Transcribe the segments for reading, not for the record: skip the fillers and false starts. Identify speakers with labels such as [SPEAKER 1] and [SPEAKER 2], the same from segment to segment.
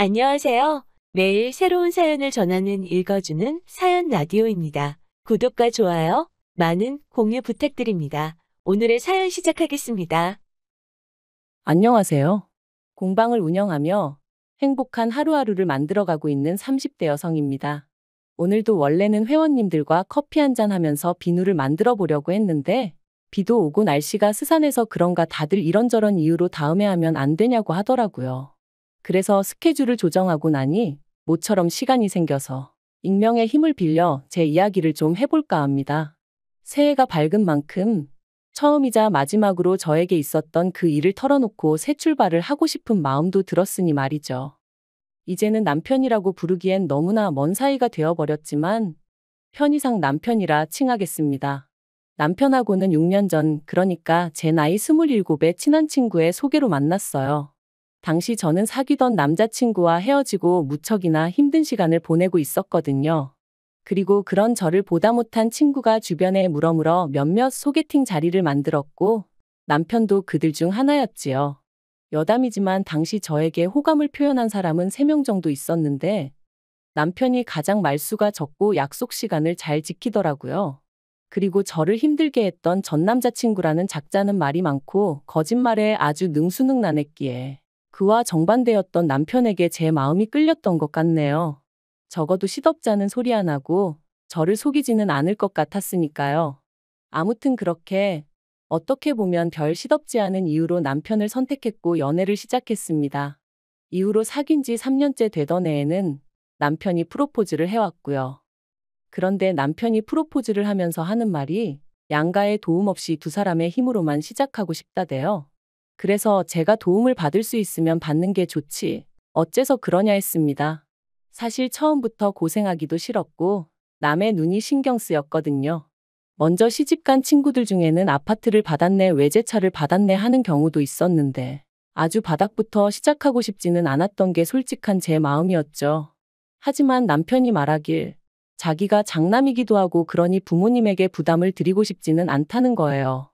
[SPEAKER 1] 안녕하세요. 매일 새로운 사연을 전하는 읽어주는 사연 라디오입니다. 구독과 좋아요, 많은 공유 부탁드립니다. 오늘의 사연 시작하겠습니다.
[SPEAKER 2] 안녕하세요. 공방을 운영하며 행복한 하루하루를 만들어가고 있는 30대 여성입니다. 오늘도 원래는 회원님들과 커피 한잔 하면서 비누를 만들어 보려고 했는데 비도 오고 날씨가 스산해서 그런가 다들 이런저런 이유로 다음에 하면 안 되냐고 하더라고요. 그래서 스케줄을 조정하고 나니 모처럼 시간이 생겨서 익명의 힘을 빌려 제 이야기를 좀 해볼까 합니다. 새해가 밝은 만큼 처음이자 마지막으로 저에게 있었던 그 일을 털어놓고 새 출발을 하고 싶은 마음도 들었으니 말이죠. 이제는 남편이라고 부르기엔 너무나 먼 사이가 되어버렸지만 편의상 남편이라 칭하겠습니다. 남편하고는 6년 전, 그러니까 제 나이 27에 친한 친구의 소개로 만났어요. 당시 저는 사귀던 남자친구와 헤어지고 무척이나 힘든 시간을 보내고 있었거든요. 그리고 그런 저를 보다 못한 친구가 주변에 물어물어 몇몇 소개팅 자리를 만들었고 남편도 그들 중 하나였지요. 여담이지만 당시 저에게 호감을 표현한 사람은 3명 정도 있었는데 남편이 가장 말수가 적고 약속 시간을 잘 지키더라고요. 그리고 저를 힘들게 했던 전 남자친구라는 작자는 말이 많고 거짓말에 아주 능수능란했기에 그와 정반대였던 남편에게 제 마음이 끌렸던 것 같네요. 적어도 시덥잖은 소리 안 하고 저를 속이지는 않을 것 같았으니까요. 아무튼 그렇게 어떻게 보면 별 시덥지 않은 이유로 남편을 선택했고 연애를 시작했습니다. 이후로 사귄 지 3년째 되던 해에는 남편이 프로포즈를 해왔고요. 그런데 남편이 프로포즈를 하면서 하는 말이 양가의 도움 없이 두 사람의 힘으로만 시작하고 싶다대요. 그래서 제가 도움을 받을 수 있으면 받는 게 좋지. 어째서 그러냐 했습니다. 사실 처음부터 고생하기도 싫었고 남의 눈이 신경 쓰였거든요. 먼저 시집간 친구들 중에는 아파트를 받았네, 외제차를 받았네 하는 경우도 있었는데 아주 바닥부터 시작하고 싶지는 않았던 게 솔직한 제 마음이었죠. 하지만 남편이 말하길 자기가 장남이기도 하고 그러니 부모님에게 부담을 드리고 싶지는 않다는 거예요.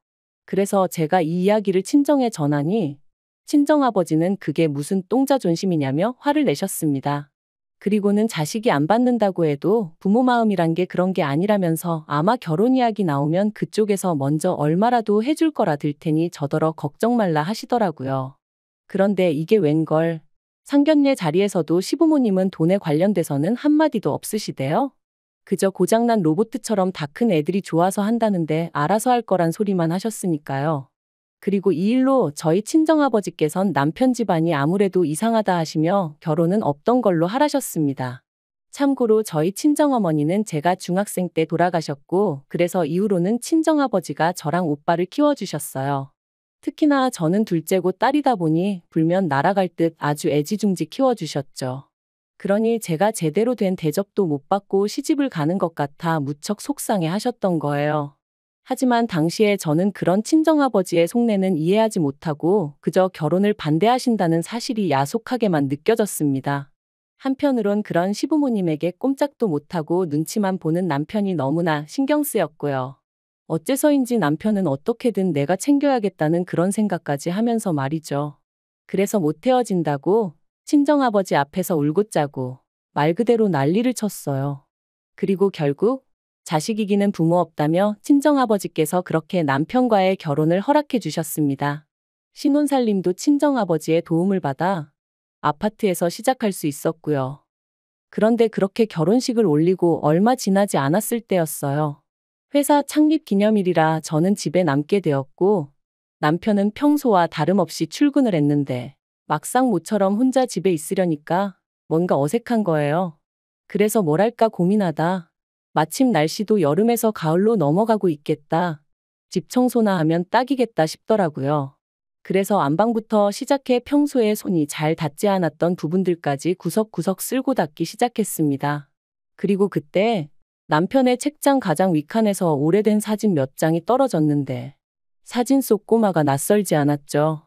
[SPEAKER 2] 그래서 제가 이 이야기를 친정에 전하니 친정아버지는 그게 무슨 똥자존심이냐며 화를 내셨습니다. 그리고는 자식이 안 받는다고 해도 부모 마음이란 게 그런 게 아니라면서 아마 결혼 이야기 나오면 그쪽에서 먼저 얼마라도 해줄 거라 들 테니 저더러 걱정 말라 하시더라고요. 그런데 이게 웬걸. 상견례 자리에서도 시부모님은 돈에 관련돼서는 한마디도 없으시대요. 그저 고장난 로봇처럼 다 큰 애들이 좋아서 한다는데 알아서 할 거란 소리만 하셨으니까요. 그리고 이 일로 저희 친정아버지께선 남편 집안이 아무래도 이상하다 하시며 결혼은 없던 걸로 하라셨습니다. 참고로 저희 친정어머니는 제가 중학생 때 돌아가셨고 그래서 이후로는 친정아버지가 저랑 오빠를 키워주셨어요. 특히나 저는 둘째고 딸이다 보니 불면 날아갈 듯 아주 애지중지 키워주셨죠. 그러니 제가 제대로 된 대접도 못 받고 시집을 가는 것 같아 무척 속상해 하셨던 거예요. 하지만 당시에 저는 그런 친정아버지의 속내는 이해하지 못하고 그저 결혼을 반대하신다는 사실이 야속하게만 느껴졌습니다. 한편으론 그런 시부모님에게 꼼짝도 못하고 눈치만 보는 남편이 너무나 신경 쓰였고요. 어째서인지 남편은 어떻게든 내가 챙겨야겠다는 그런 생각까지 하면서 말이죠. 그래서 못 헤어진다고 친정아버지 앞에서 울고 짜고 말 그대로 난리를 쳤어요. 그리고 결국 자식 이기는 부모 없다며 친정아버지께서 그렇게 남편과의 결혼을 허락해 주셨습니다. 신혼살림도 친정아버지의 도움을 받아 아파트에서 시작할 수 있었고요. 그런데 그렇게 결혼식을 올리고 얼마 지나지 않았을 때였어요. 회사 창립 기념일이라 저는 집에 남게 되었고 남편은 평소와 다름없이 출근을 했는데 막상 모처럼 혼자 집에 있으려니까 뭔가 어색한 거예요. 그래서 뭘 할까 고민하다 마침 날씨도 여름에서 가을로 넘어가고 있겠다. 집 청소나 하면 딱이겠다 싶더라고요. 그래서 안방부터 시작해 평소에 손이 잘 닿지 않았던 부분들까지 구석구석 쓸고 닦기 시작했습니다. 그리고 그때 남편의 책장 가장 윗칸에서 오래된 사진 몇 장이 떨어졌는데 사진 속 꼬마가 낯설지 않았죠.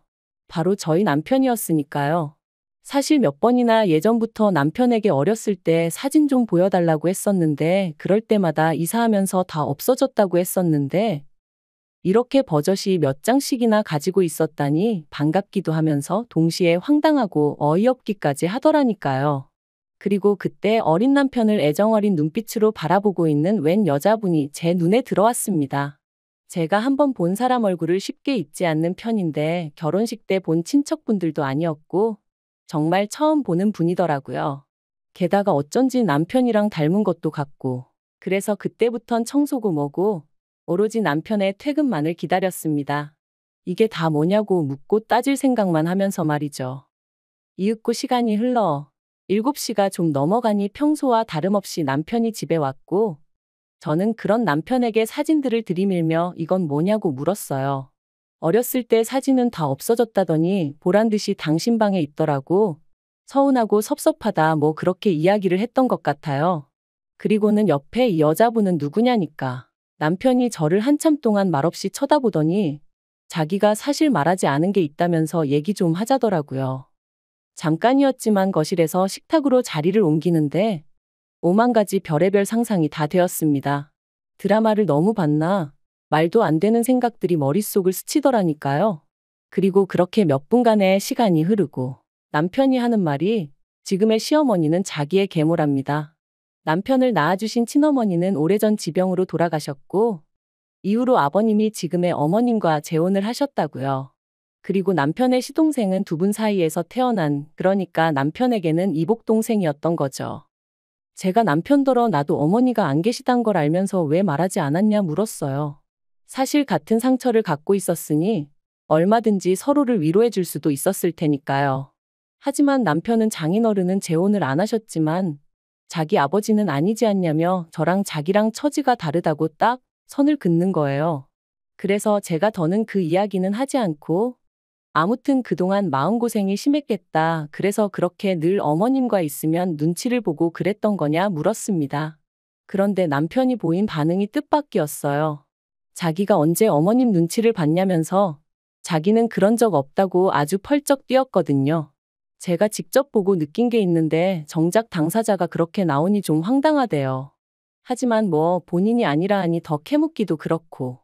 [SPEAKER 2] 바로 저희 남편이었으니까요. 사실 몇 번이나 예전부터 남편에게 어렸을 때 사진 좀 보여달라고 했었는데 그럴 때마다 이사하면서 다 없어졌다고 했었는데 이렇게 버젓이 몇 장씩이나 가지고 있었다니 반갑기도 하면서 동시에 황당하고 어이없기까지 하더라니까요. 그리고 그때 어린 남편을 애정어린 눈빛으로 바라보고 있는 웬 여자분이 제 눈에 들어왔습니다. 제가 한번 본 사람 얼굴을 쉽게 잊지 않는 편인데 결혼식 때 본 친척분들도 아니었고 정말 처음 보는 분이더라고요. 게다가 어쩐지 남편이랑 닮은 것도 같고 그래서 그때부턴 청소고 뭐고 오로지 남편의 퇴근만을 기다렸습니다. 이게 다 뭐냐고 묻고 따질 생각만 하면서 말이죠. 이윽고 시간이 흘러 7시가 좀 넘어가니 평소와 다름없이 남편이 집에 왔고 저는 그런 남편에게 사진들을 들이밀며 이건 뭐냐고 물었어요. 어렸을 때 사진은 다 없어졌다더니 보란 듯이 당신 방에 있더라고. 서운하고 섭섭하다 뭐 그렇게 이야기를 했던 것 같아요. 그리고는 옆에 이 여자분은 누구냐니까. 남편이 저를 한참 동안 말없이 쳐다보더니 자기가 사실 말하지 않은 게 있다면서 얘기 좀 하자더라고요. 잠깐이었지만 거실에서 식탁으로 자리를 옮기는데 오만 가지 별의별 상상이 다 되었습니다. 드라마를 너무 봤나? 말도 안 되는 생각들이 머릿속을 스치더라니까요. 그리고 그렇게 몇 분간의 시간이 흐르고 남편이 하는 말이 지금의 시어머니는 자기의 계모랍니다. 남편을 낳아주신 친어머니는 오래전 지병으로 돌아가셨고 이후로 아버님이 지금의 어머님과 재혼을 하셨다고요. 그리고 남편의 시동생은 두 분 사이에서 태어난 그러니까 남편에게는 이복동생이었던 거죠. 제가 남편더러 나도 어머니가 안 계시단 걸 알면서 왜 말하지 않았냐 물었어요. 사실 같은 상처를 갖고 있었으니 얼마든지 서로를 위로해 줄 수도 있었을 테니까요. 하지만 남편은 장인어른은 재혼을 안 하셨지만 자기 아버지는 아니지 않냐며 저랑 자기랑 처지가 다르다고 딱 선을 긋는 거예요. 그래서 제가 더는 그 이야기는 하지 않고 아무튼 그동안 마음고생이 심했겠다. 그래서 그렇게 늘 어머님과 있으면 눈치를 보고 그랬던 거냐 물었습니다. 그런데 남편이 보인 반응이 뜻밖이었어요. 자기가 언제 어머님 눈치를 봤냐면서 자기는 그런 적 없다고 아주 펄쩍 뛰었거든요. 제가 직접 보고 느낀 게 있는데 정작 당사자가 그렇게 나오니 좀 황당하대요. 하지만 뭐 본인이 아니라 하니 더 캐묻기도 그렇고.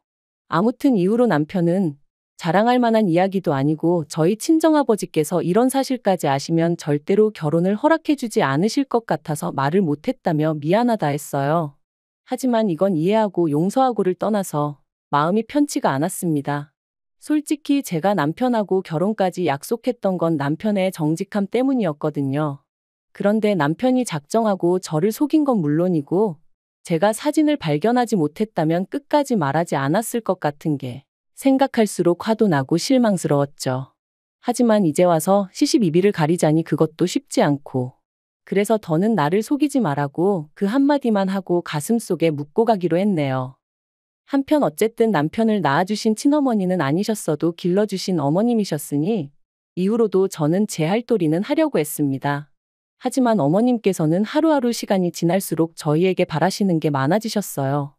[SPEAKER 2] 아무튼 이후로 남편은 자랑할 만한 이야기도 아니고 저희 친정아버지께서 이런 사실까지 아시면 절대로 결혼을 허락해주지 않으실 것 같아서 말을 못했다며 미안하다 했어요. 하지만 이건 이해하고 용서하고를 떠나서 마음이 편치가 않았습니다. 솔직히 제가 남편하고 결혼까지 약속했던 건 남편의 정직함 때문이었거든요. 그런데 남편이 작정하고 저를 속인 건 물론이고 제가 사진을 발견하지 못했다면 끝까지 말하지 않았을 것 같은 게 생각할수록 화도 나고 실망스러웠죠. 하지만 이제 와서 시시비비를 가리자니 그것도 쉽지 않고 그래서 더는 나를 속이지 말라고 그 한마디만 하고 가슴속에 묻고 가기로 했네요. 한편 어쨌든 남편을 낳아주신 친어머니는 아니셨어도 길러주신 어머님이셨으니 이후로도 저는 제 할 도리는 하려고 했습니다. 하지만 어머님께서는 하루하루 시간이 지날수록 저희에게 바라시는 게 많아지셨어요.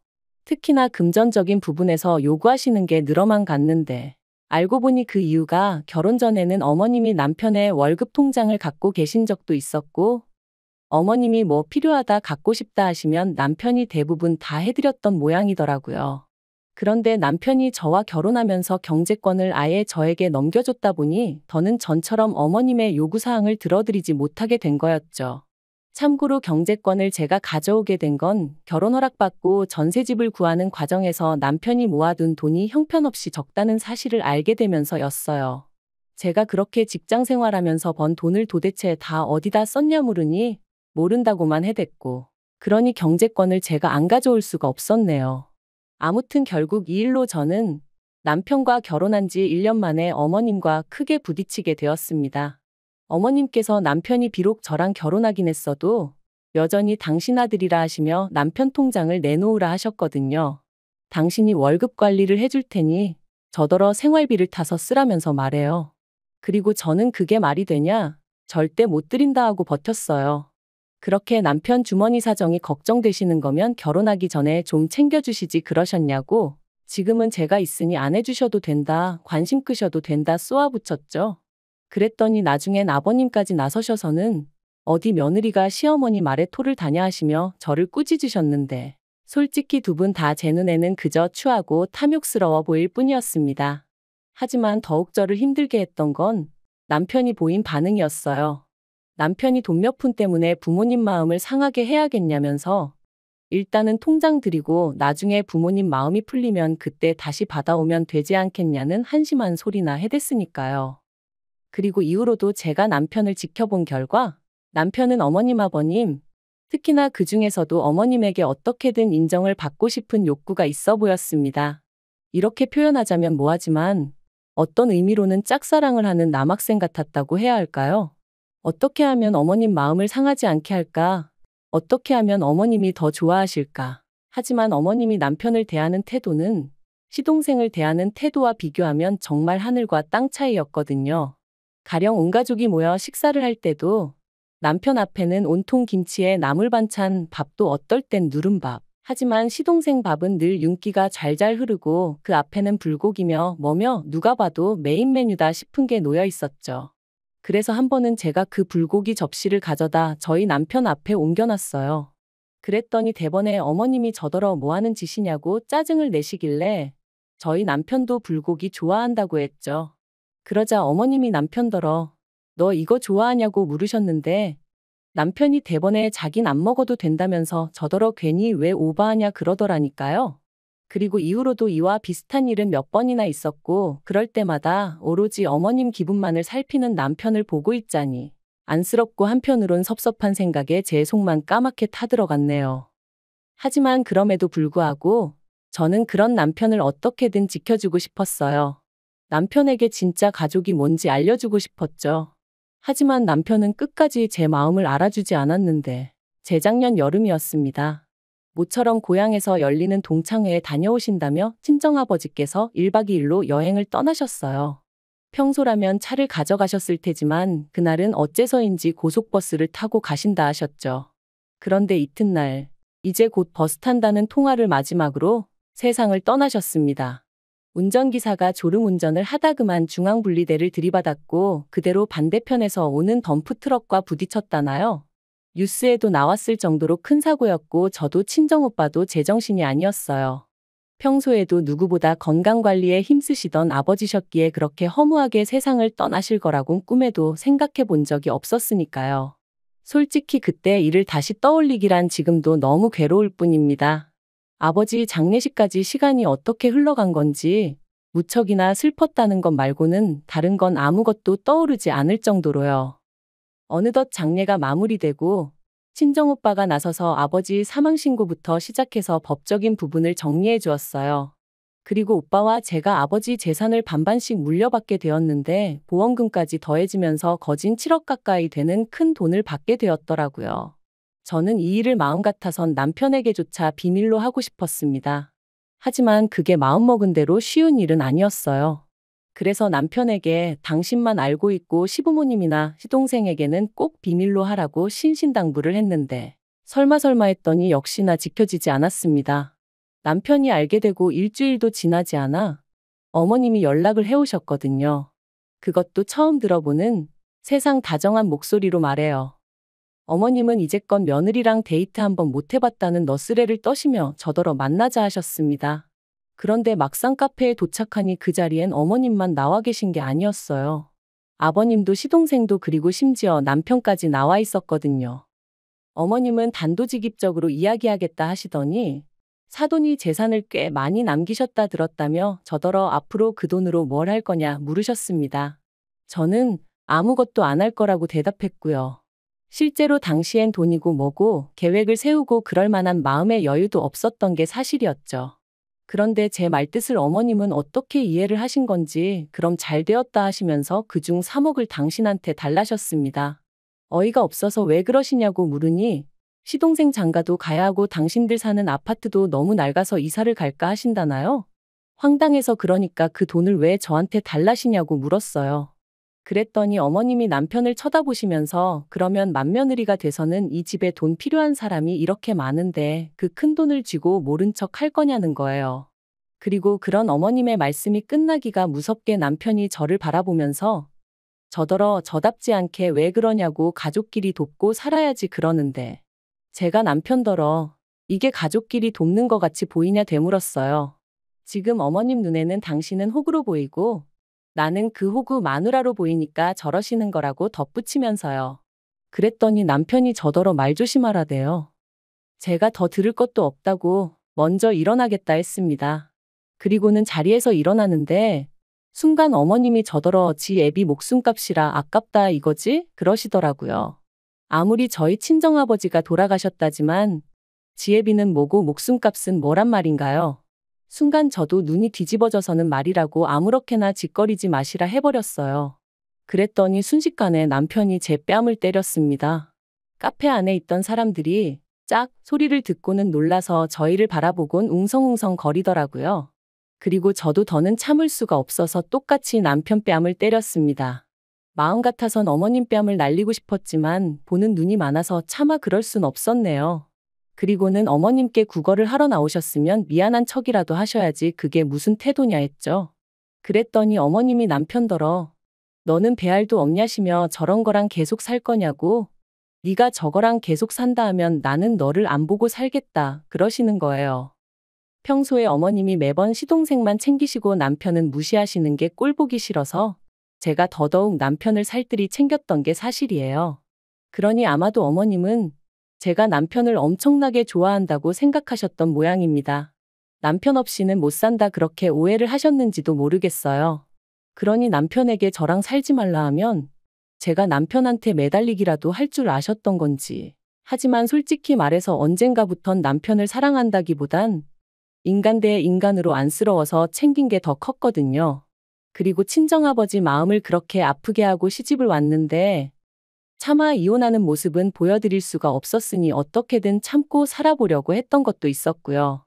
[SPEAKER 2] 특히나 금전적인 부분에서 요구하시는 게 늘어만 갔는데 알고 보니 그 이유가 결혼 전에는 어머님이 남편의 월급 통장을 갖고 계신 적도 있었고 어머님이 뭐 필요하다 갖고 싶다 하시면 남편이 대부분 다 해드렸던 모양이더라고요. 그런데 남편이 저와 결혼하면서 경제권을 아예 저에게 넘겨줬다 보니 더는 전처럼 어머님의 요구사항을 들어드리지 못하게 된 거였죠. 참고로 경제권을 제가 가져오게 된 건 결혼 허락받고 전세집을 구하는 과정에서 남편이 모아둔 돈이 형편없이 적다는 사실을 알게 되면서였어요. 제가 그렇게 직장 생활하면서 번 돈을 도대체 다 어디다 썼냐 물으니 모른다고만 해댔고 그러니 경제권을 제가 안 가져올 수가 없었네요. 아무튼 결국 이 일로 저는 남편과 결혼한 지 1년 만에 어머님과 크게 부딪히게 되었습니다. 어머님께서 남편이 비록 저랑 결혼하긴 했어도 여전히 당신 아들이라 하시며 남편 통장을 내놓으라 하셨거든요. 당신이 월급 관리를 해줄 테니 저더러 생활비를 타서 쓰라면서 말해요. 그리고 저는 그게 말이 되냐? 절대 못 드린다 하고 버텼어요. 그렇게 남편 주머니 사정이 걱정되시는 거면 결혼하기 전에 좀 챙겨주시지 그러셨냐고 지금은 제가 있으니 안 해주셔도 된다, 관심 끄셔도 된다 쏘아붙였죠. 그랬더니 나중엔 아버님까지 나서셔서는 어디 며느리가 시어머니 말에 토를 다냐 하시며 저를 꾸짖으셨는데 솔직히 두 분 다 제 눈에는 그저 추하고 탐욕스러워 보일 뿐이었습니다. 하지만 더욱 저를 힘들게 했던 건 남편이 보인 반응이었어요. 남편이 돈 몇 푼 때문에 부모님 마음을 상하게 해야겠냐면서 일단은 통장 드리고 나중에 부모님 마음이 풀리면 그때 다시 받아오면 되지 않겠냐는 한심한 소리나 해댔으니까요. 그리고 이후로도 제가 남편을 지켜본 결과 남편은 어머님 아버님, 특히나 그 중에서도 어머님에게 어떻게든 인정을 받고 싶은 욕구가 있어 보였습니다. 이렇게 표현하자면 뭐하지만 어떤 의미로는 짝사랑을 하는 남학생 같았다고 해야 할까요? 어떻게 하면 어머님 마음을 상하지 않게 할까? 어떻게 하면 어머님이 더 좋아하실까? 하지만 어머님이 남편을 대하는 태도는 시동생을 대하는 태도와 비교하면 정말 하늘과 땅 차이였거든요. 가령 온 가족이 모여 식사를 할 때도 남편 앞에는 온통 김치에 나물 반찬, 밥도 어떨 땐 누른밥. 하지만 시동생 밥은 늘 윤기가 잘잘 흐르고 그 앞에는 불고기며 뭐며 누가 봐도 메인 메뉴다 싶은 게 놓여 있었죠. 그래서 한 번은 제가 그 불고기 접시를 가져다 저희 남편 앞에 옮겨놨어요. 그랬더니 대번에 어머님이 저더러 뭐하는 짓이냐고 짜증을 내시길래 저희 남편도 불고기 좋아한다고 했죠. 그러자 어머님이 남편더러 너 이거 좋아하냐고 물으셨는데 남편이 대번에 자긴 안 먹어도 된다면서 저더러 괜히 왜 오바하냐 그러더라니까요. 그리고 이후로도 이와 비슷한 일은 몇 번이나 있었고 그럴 때마다 오로지 어머님 기분만을 살피는 남편을 보고 있자니 안쓰럽고 한편으론 섭섭한 생각에 제 속만 까맣게 타들어갔네요. 하지만 그럼에도 불구하고 저는 그런 남편을 어떻게든 지켜주고 싶었어요. 남편에게 진짜 가족이 뭔지 알려주고 싶었죠. 하지만 남편은 끝까지 제 마음을 알아주지 않았는데 재작년 여름이었습니다. 모처럼 고향에서 열리는 동창회에 다녀오신다며 친정아버지께서 1박 2일로 여행을 떠나셨어요. 평소라면 차를 가져가셨을 테지만 그날은 어째서인지 고속버스를 타고 가신다 하셨죠. 그런데 이튿날 이제 곧 버스 탄다는 통화를 마지막으로 세상을 떠나셨습니다. 운전기사가 졸음운전을 하다 그만 중앙분리대를 들이받았고 그대로 반대편에서 오는 덤프트럭과 부딪혔다나요? 뉴스에도 나왔을 정도로 큰 사고였고 저도 친정오빠도 제정신이 아니었어요. 평소에도 누구보다 건강관리에 힘쓰시던 아버지셨기에 그렇게 허무하게 세상을 떠나실 거라곤 꿈에도 생각해 본 적이 없었으니까요. 솔직히 그때 일을 다시 떠올리기란 지금도 너무 괴로울 뿐입니다. 아버지 장례식까지 시간이 어떻게 흘러간 건지 무척이나 슬펐다는 것 말고는 다른 건 아무것도 떠오르지 않을 정도로요. 어느덧 장례가 마무리되고 친정오빠가 나서서 아버지 사망신고부터 시작해서 법적인 부분을 정리해 주었어요. 그리고 오빠와 제가 아버지 재산을 반반씩 물려받게 되었는데 보험금까지 더해지면서 거진 7억 가까이 되는 큰 돈을 받게 되었더라고요. 저는 이 일을 마음 같아선 남편에게조차 비밀로 하고 싶었습니다. 하지만 그게 마음먹은 대로 쉬운 일은 아니었어요. 그래서 남편에게 당신만 알고 있고 시부모님이나 시동생에게는 꼭 비밀로 하라고 신신당부를 했는데 설마 했더니 역시나 지켜지지 않았습니다. 남편이 알게 되고 일주일도 지나지 않아 어머님이 연락을 해오셨거든요. 그것도 처음 들어보는 세상 다정한 목소리로 말해요. 어머님은 이제껏 며느리랑 데이트 한번 못 해봤다는 너스레를 떠시며 저더러 만나자 하셨습니다. 그런데 막상 카페에 도착하니 그 자리엔 어머님만 나와 계신 게 아니었어요. 아버님도 시동생도 그리고 심지어 남편까지 나와 있었거든요. 어머님은 단도직입적으로 이야기하겠다 하시더니 사돈이 재산을 꽤 많이 남기셨다 들었다며 저더러 앞으로 그 돈으로 뭘 할 거냐 물으셨습니다. 저는 아무것도 안 할 거라고 대답했고요. 실제로 당시엔 돈이고 뭐고 계획을 세우고 그럴 만한 마음의 여유도 없었던 게 사실이었죠. 그런데 제 말뜻을 어머님은 어떻게 이해를 하신 건지 그럼 잘 되었다 하시면서 그중 3억을 당신한테 달라셨습니다. 어이가 없어서 왜 그러시냐고 물으니 시동생 장가도 가야 하고 당신들 사는 아파트도 너무 낡아서 이사를 갈까 하신다나요? 황당해서 그러니까 그 돈을 왜 저한테 달라시냐고 물었어요. 그랬더니 어머님이 남편을 쳐다보시면서 그러면 맏며느리가 돼서는 이 집에 돈 필요한 사람이 이렇게 많은데 그 큰 돈을 쥐고 모른 척 할 거냐는 거예요. 그리고 그런 어머님의 말씀이 끝나기가 무섭게 남편이 저를 바라보면서 저더러 저답지 않게 왜 그러냐고 가족끼리 돕고 살아야지 그러는데 제가 남편더러 이게 가족끼리 돕는 것 같이 보이냐 되물었어요. 지금 어머님 눈에는 당신은 호구로 보이고 나는 그 호구 마누라로 보이니까 저러시는 거라고 덧붙이면서요. 그랬더니 남편이 저더러 말 조심하라대요. 제가 더 들을 것도 없다고 먼저 일어나겠다 했습니다. 그리고는 자리에서 일어나는데 순간 어머님이 저더러 지 애비 목숨값이라 아깝다 이거지? 그러시더라고요. 아무리 저희 친정아버지가 돌아가셨다지만 지애비는 뭐고 목숨값은 뭐란 말인가요? 순간 저도 눈이 뒤집어져서는 말이라고 아무렇게나 짓거리지 마시라 해버렸어요. 그랬더니 순식간에 남편이 제 뺨을 때렸습니다. 카페 안에 있던 사람들이 짝 소리를 듣고는 놀라서 저희를 바라보곤 웅성웅성 거리더라고요. 그리고 저도 더는 참을 수가 없어서 똑같이 남편 뺨을 때렸습니다. 마음 같아선 어머님 뺨을 날리고 싶었지만 보는 눈이 많아서 차마 그럴 순 없었네요. 그리고는 어머님께 구걸을 하러 나오셨으면 미안한 척이라도 하셔야지 그게 무슨 태도냐 했죠. 그랬더니 어머님이 남편더러 너는 배알도 없냐시며 저런 거랑 계속 살 거냐고. 네가 저거랑 계속 산다 하면 나는 너를 안 보고 살겠다 그러시는 거예요. 평소에 어머님이 매번 시동생만 챙기시고 남편은 무시하시는 게 꼴보기 싫어서 제가 더더욱 남편을 살뜰히 챙겼던 게 사실이에요. 그러니 아마도 어머님은 제가 남편을 엄청나게 좋아한다고 생각하셨던 모양입니다. 남편 없이는 못 산다 그렇게 오해를 하셨는지도 모르겠어요. 그러니 남편에게 저랑 살지 말라 하면 제가 남편한테 매달리기라도 할 줄 아셨던 건지. 하지만 솔직히 말해서 언젠가부턴 남편을 사랑한다기보단 인간 대 인간으로 안쓰러워서 챙긴 게 더 컸거든요. 그리고 친정아버지 마음을 그렇게 아프게 하고 시집을 왔는데 차마 이혼하는 모습은 보여드릴 수가 없었으니 어떻게든 참고 살아보려고 했던 것도 있었고요.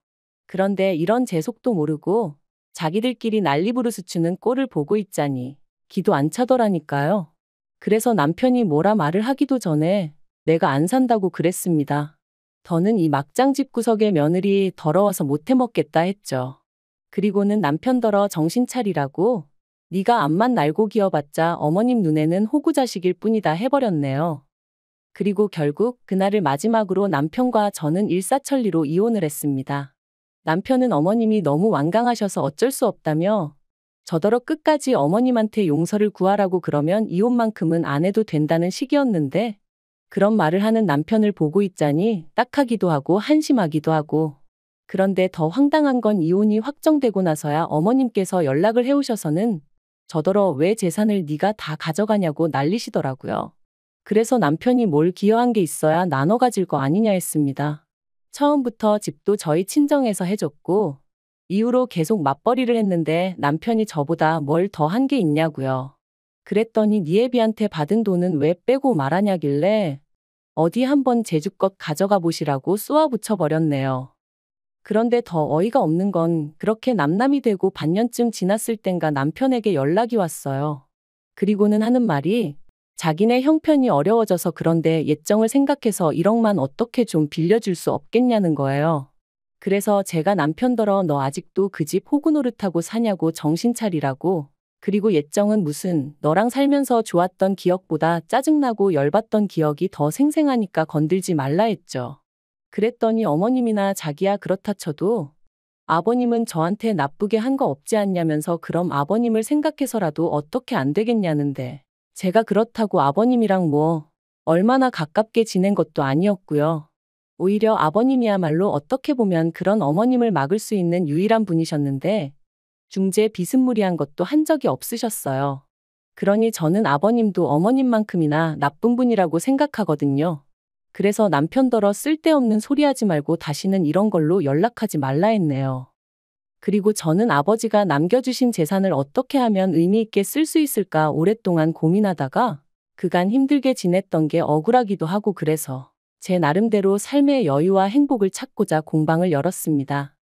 [SPEAKER 2] 그런데 이런 제 속도 모르고 자기들끼리 난리부르스 추는 꼴을 보고 있자니 기도 안 차더라니까요. 그래서 남편이 뭐라 말을 하기도 전에 내가 안 산다고 그랬습니다. 더는 이 막장 집구석의 며느리 더러워서 못 해먹겠다 했죠. 그리고는 남편더러 정신 차리라고 네가 앞만 날고 기어봤자 어머님 눈에는 호구자식일 뿐이다 해버렸네요. 그리고 결국 그날을 마지막으로 남편과 저는 일사천리로 이혼을 했습니다. 남편은 어머님이 너무 완강하셔서 어쩔 수 없다며 저더러 끝까지 어머님한테 용서를 구하라고 그러면 이혼만큼은 안 해도 된다는 식이었는데 그런 말을 하는 남편을 보고 있자니 딱하기도 하고 한심하기도 하고. 그런데 더 황당한 건 이혼이 확정되고 나서야 어머님께서 연락을 해오셔서는 저더러 왜 재산을 네가 다 가져가냐고 난리시더라고요. 그래서 남편이 뭘 기여한 게 있어야 나눠 가질 거 아니냐 했습니다. 처음부터 집도 저희 친정에서 해줬고 이후로 계속 맞벌이를 했는데 남편이 저보다 뭘 더 한 게 있냐고요. 그랬더니 네 애비한테 받은 돈은 왜 빼고 말하냐길래 어디 한번 제주껏 가져가 보시라고 쏘아붙여 버렸네요. 그런데 더 어이가 없는 건 그렇게 남남이 되고 반년쯤 지났을 땐가 남편에게 연락이 왔어요. 그리고는 하는 말이 자기네 형편이 어려워져서 그런데 예정을 생각해서 1억만 어떻게 좀 빌려줄 수 없겠냐는 거예요. 그래서 제가 남편더러 너 아직도 그 집 호구 노릇하고 사냐고 정신 차리라고. 그리고 예정은 무슨 너랑 살면서 좋았던 기억보다 짜증나고 열받던 기억이 더 생생하니까 건들지 말라 했죠. 그랬더니 어머님이나 자기야 그렇다 쳐도 아버님은 저한테 나쁘게 한 거 없지 않냐면서 그럼 아버님을 생각해서라도 어떻게 안 되겠냐는데 제가 그렇다고 아버님이랑 뭐 얼마나 가깝게 지낸 것도 아니었고요. 오히려 아버님이야말로 어떻게 보면 그런 어머님을 막을 수 있는 유일한 분이셨는데 중재 비스무리한 것도 한 적이 없으셨어요. 그러니 저는 아버님도 어머님만큼이나 나쁜 분이라고 생각하거든요. 그래서 남편더러 쓸데없는 소리 하지 말고 다시는 이런 걸로 연락하지 말라 했네요. 그리고 저는 아버지가 남겨주신 재산을 어떻게 하면 의미 있게 쓸 수 있을까 오랫동안 고민하다가 그간 힘들게 지냈던 게 억울하기도 하고 그래서 제 나름대로 삶의 여유와 행복을 찾고자 공방을 열었습니다.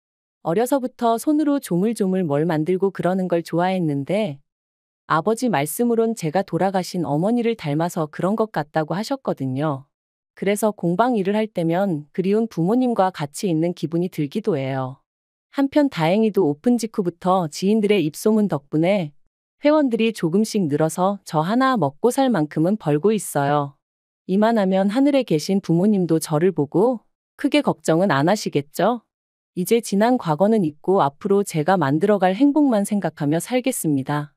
[SPEAKER 2] 어려서부터 손으로 조물조물 뭘 만들고 그러는 걸 좋아했는데 아버지 말씀으론 제가 돌아가신 어머니를 닮아서 그런 것 같다고 하셨거든요. 그래서 공방 일을 할 때면 그리운 부모님과 같이 있는 기분이 들기도 해요. 한편 다행히도 오픈 직후부터 지인들의 입소문 덕분에 회원들이 조금씩 늘어서 저 하나 먹고 살 만큼은 벌고 있어요. 이만하면 하늘에 계신 부모님도 저를 보고 크게 걱정은 안 하시겠죠? 이제 지난 과거는 잊고 앞으로 제가 만들어갈 행복만 생각하며 살겠습니다.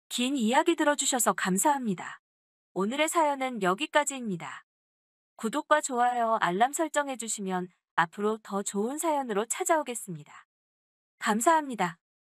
[SPEAKER 1] 긴 이야기 들어주셔서 감사합니다. 오늘의 사연은 여기까지입니다. 구독과 좋아요, 알람 설정해주시면 앞으로 더 좋은 사연으로 찾아오겠습니다. 감사합니다.